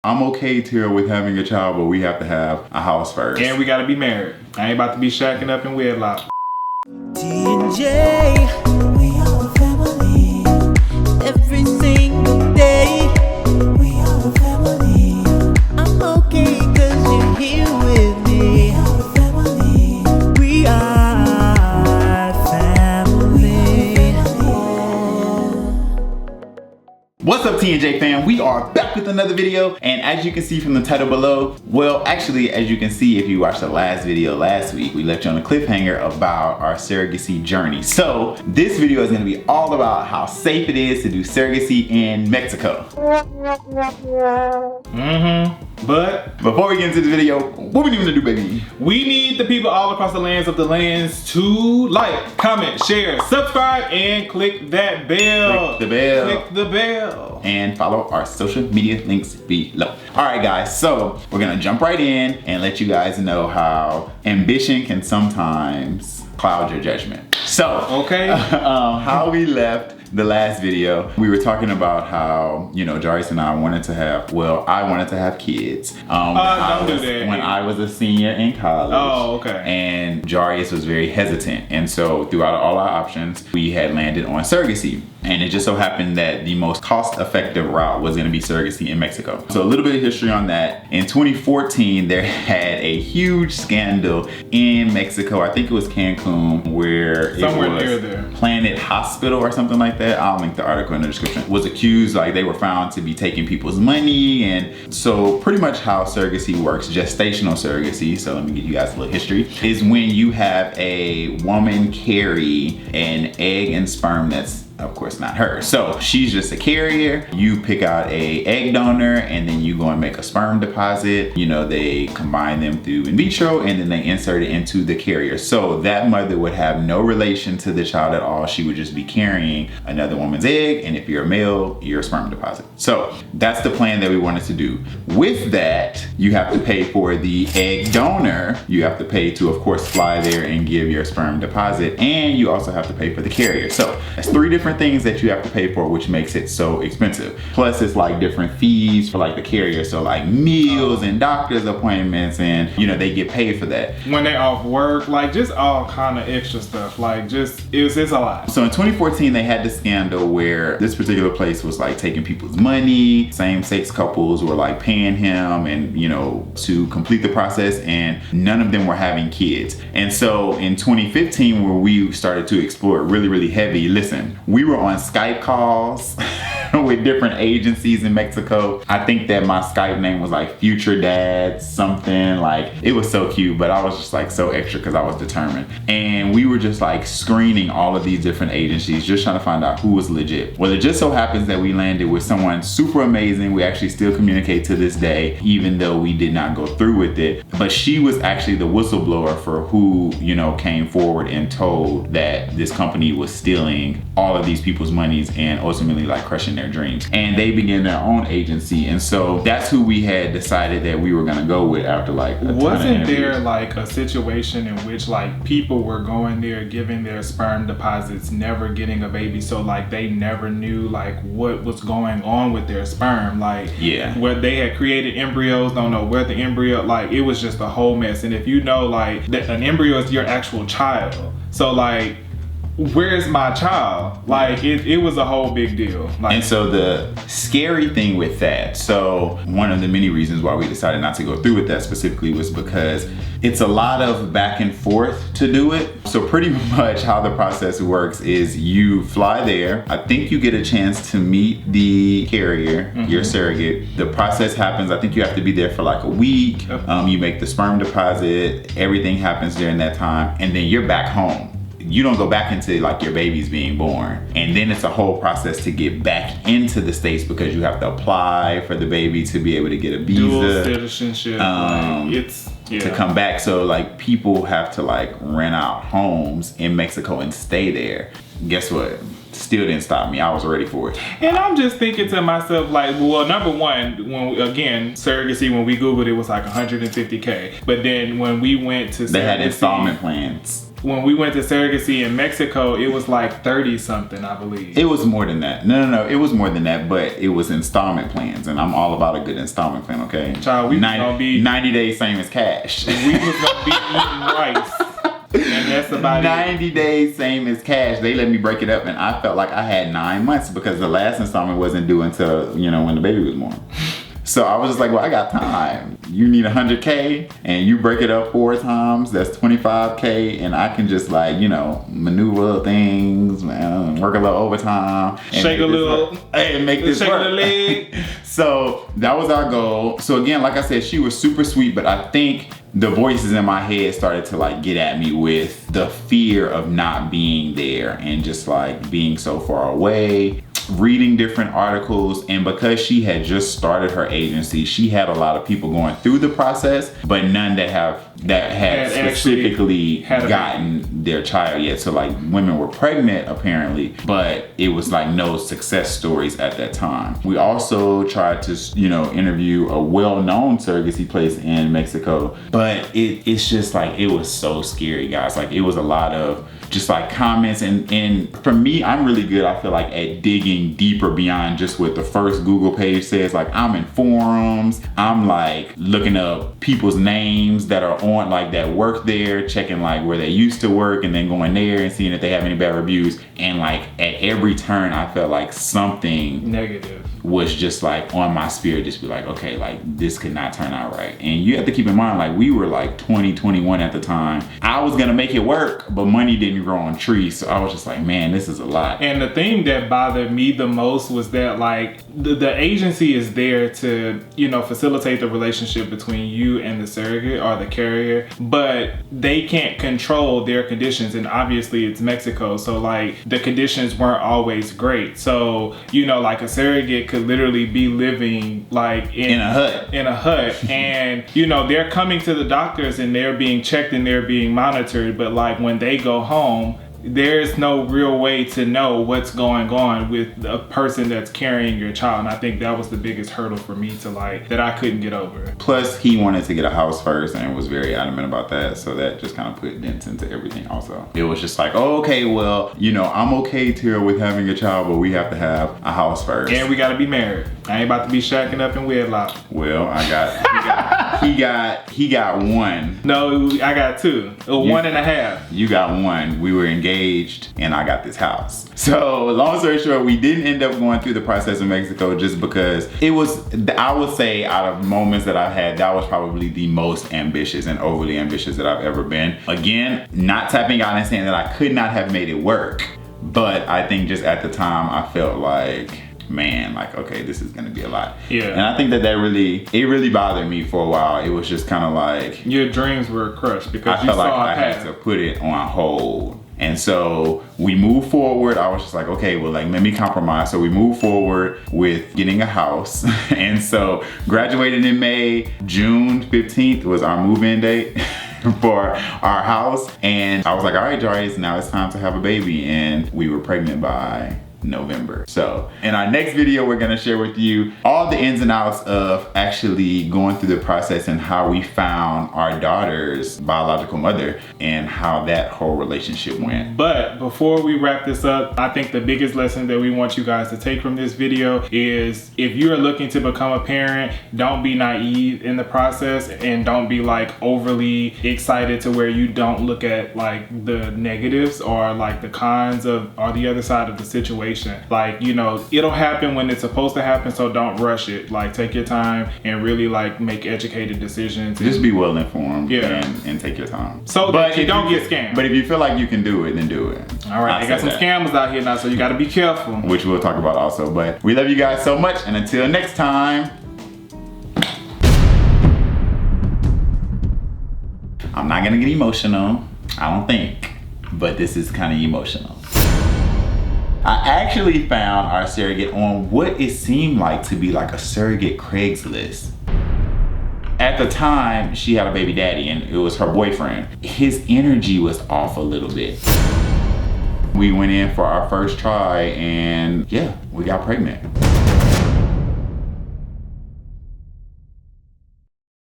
I'm okay, Terrell, with having a child, but we have to have a house first. And we gotta be married. I ain't about to be shacking up in wedlock. TandJ, we are a family. Every single day, we are a family. I'm okay cause you're here with me. We are a family. We are family. What's up, TandJ fam? We are back with another video, and as you can see from the title below, well, actually, as you can see if you watched the last video last week, we left you on a cliffhanger about our surrogacy journey. So this video is going to be all about how safe it is to do surrogacy in Mexico. But before we get into the video, what we need to do, baby? we need the people all across the lands of the lands to like, comment, share, subscribe, and click that bell. Click the bell. Click the bell. And follow our social media links below. All right, guys, so we're gonna jump right in and let you guys know how ambition can sometimes cloud your judgment. So, Okay. how we left the last video, we were talking about how, you know, Jarius and I wanted to have, well, I wanted to have kids. Don't do that. When I was a senior in college. Oh, okay. And Jarius was very hesitant. And so throughout all our options, we had landed on surrogacy. And it just so happened that the most cost-effective route was gonna be surrogacy in Mexico. So a little bit of history on that. In 2014, there had a huge scandal in Mexico. I think it was Cancun, where Somewhere it was near there. Planet Hospital or something like that. I'll link the article in the description. Was accused, like they were found to be taking people's money. And so pretty much how surrogacy works, gestational surrogacy, so let me give you guys a little history, is when you have a woman carry an egg and sperm that's of course not her. So she's just a carrier. You pick out a egg donor and then you go and make a sperm deposit. You know, they combine them through in vitro and then they insert it into the carrier. So that mother would have no relation to the child at all. She would just be carrying another woman's egg, and if you're a male, you're a sperm deposit. So that's the plan that we wanted to do. With that, you have to pay for the egg donor. You have to pay to, of course, fly there and give your sperm deposit, and you also have to pay for the carrier. So that's three different things that you have to pay for, which makes it so expensive. Plus it's like different fees for like the carrier, so like meals and doctor's appointments, and you know, they get paid for that When they off work, like just all kind of extra stuff, like just it's a lot. So in 2014 they had this scandal where this particular place was like taking people's money. Same-sex couples were like paying him and, you know, to complete the process, and none of them were having kids. And so in 2015, where we started to explore it really heavy, listen, we were on Skype calls with different agencies in Mexico. I think that my Skype name was like Future Dad something, like it was so cute, but I was just like so extra because I was determined. And we were just like screening all of these different agencies, just trying to find out who was legit. Well, it just so happens that we landed with someone super amazing. We actually still communicate to this day, even though we did not go through with it. But she was actually the whistleblower for who, you know, came forward and told that this company was stealing all of these people's monies and ultimately like crushing their dreams. And they began their own agency, and so that's who we had decided that we were gonna go with after like a ton of Wasn't there interviews. like a situation in which like people were going there giving their sperm deposits, never getting a baby, so like they never knew like what was going on with their sperm, like Yeah. where they had created embryos, don't know where the embryo, like it was just a whole mess. And if you know like that an embryo is your actual child, so like where's my child? Like it was a whole big deal. Like, And so the scary thing with that, so one of the many reasons why we decided not to go through with that specifically was because it's a lot of back and forth to do it. So pretty much how the process works is you fly there. I think you get a chance to meet the carrier, your surrogate. The process happens, I think you have to be there for like a week. You make the sperm deposit, everything happens during that time, and then you're back home. You don't go back into like your baby's being born, and then it's a whole process to get back into the States because you have to apply for the baby to be able to get a visa, dual citizenship, like, it's to come back. So like people have to like rent out homes in Mexico and stay there. Guess what? still didn't stop me. I was ready for it. And I'm just thinking to myself, like, well, number one, again, surrogacy, when we Googled it, was like $150K. But then when we went to they had installment plans. When we went to surrogacy in Mexico, it was like 30 something, I believe. It was more than that. No, it was more than that, but it was installment plans, and I'm all about a good installment plan, okay? Child, we 90 days, same as cash. We was gonna be eating rice. And that's about 90 days, same as cash. They let me break it up, and I felt like I had 9 months because the last installment wasn't due until, you know, when the baby was born. So I was just like, well, I got time. You need 100K and you break it up 4 times, that's 25K, and I can just, like, you know, maneuver little things, man, work a little overtime. And shake a little. And make this shake work. a leg. So that was our goal. So again, like I said, she was super sweet, but I think the voices in my head started to, like, get at me with the fear of not being there and just, like, being so far away. Reading different articles, and because she had just started her agency, she had a lot of people going through the process, but none that had specifically gotten their child yet. So, like, women were pregnant apparently, but it was like no success stories at that time. We also tried to, you know, interview a well-known surrogacy place in Mexico, but it's just like, it was so scary, guys. Like, it was a lot of just like comments, and for me, I'm really good, I feel like, at digging deeper beyond just what the first Google page says. Like, I'm in forums, I'm like looking up people's names that are on, like, that work there, checking like where they used to work, and then going there and seeing if they have any bad reviews. And like at every turn, I felt like something negative was just like on my spirit, just be like, okay, like, this could not turn out right. And you have to keep in mind, like, we were like 20, 21 at the time. I was gonna make it work, but money didn't grow on trees. So I was just like, man, this is a lot. And the thing that bothered me the most was that, like, the agency is there to, you know, facilitate the relationship between you and the surrogate or the carrier, but they can't control their conditions. And obviously it's Mexico, so like the conditions weren't always great. So, you know, like a surrogate could literally be living like in a hut and, you know, they're coming to the doctors and they're being checked and they're being monitored, but like when they go home, there's no real way to know what's going on with a person that's carrying your child. And I think that was the biggest hurdle for me to, like, that I couldn't get over. Plus, he wanted to get a house first and was very adamant about that. So that just kind of put dents into everything also. It was just like, oh, okay, well, you know, I'm okay, Terrell, with having a child, but we have to have a house first. And we got to be married. I ain't about to be shacking up in wedlock. Well, he got one. No, I got 2. 1.5. You got one. We were engaged and I got this house. So long story short, we didn't end up going through the process in Mexico just because it was, I would say, out of moments that I've had, that was probably the most ambitious and overly ambitious that I've ever been. Again, not tapping out and saying that I could not have made it work, but I think just at the time I felt like, man, like, okay, this is gonna be a lot. Yeah. And I think that it really bothered me for a while. It was just kind of like, your dreams were crushed because I felt like I had to put it on hold. And so we moved forward. I was just like, okay, well, like, let me compromise. So we moved forward with getting a house. And so graduated in May. June 15th was our move-in date for our house. And I was like, all right, Jarius, now it's time to have a baby. And we were pregnant by November. So in our next video, we're gonna share with you all the ins and outs of actually going through the process and how we found our daughter's biological mother and how that whole relationship went. But before we wrap this up, I think the biggest lesson that we want you guys to take from this video is, if you are looking to become a parent, don't be naive in the process and don't be like overly excited to where you don't look at like the negatives or like the cons of, or the other side of the situation. Like, you know, it'll happen when it's supposed to happen, so don't rush it. Like, take your time and really like make educated decisions. Just be well informed, yeah, and take your time. So that you don't get scammed. But if you feel like you can do it, then do it. All right, they got some scammers out here now, so you got to be careful. Which we'll talk about also. But we love you guys so much, and until next time. I'm not gonna get emotional, I don't think, but this is kind of emotional. I actually found our surrogate on what it seemed like to be like a surrogate Craigslist. At the time, she had a baby daddy and it was her boyfriend. His energy was off a little bit. We went in for our first try and yeah, we got pregnant.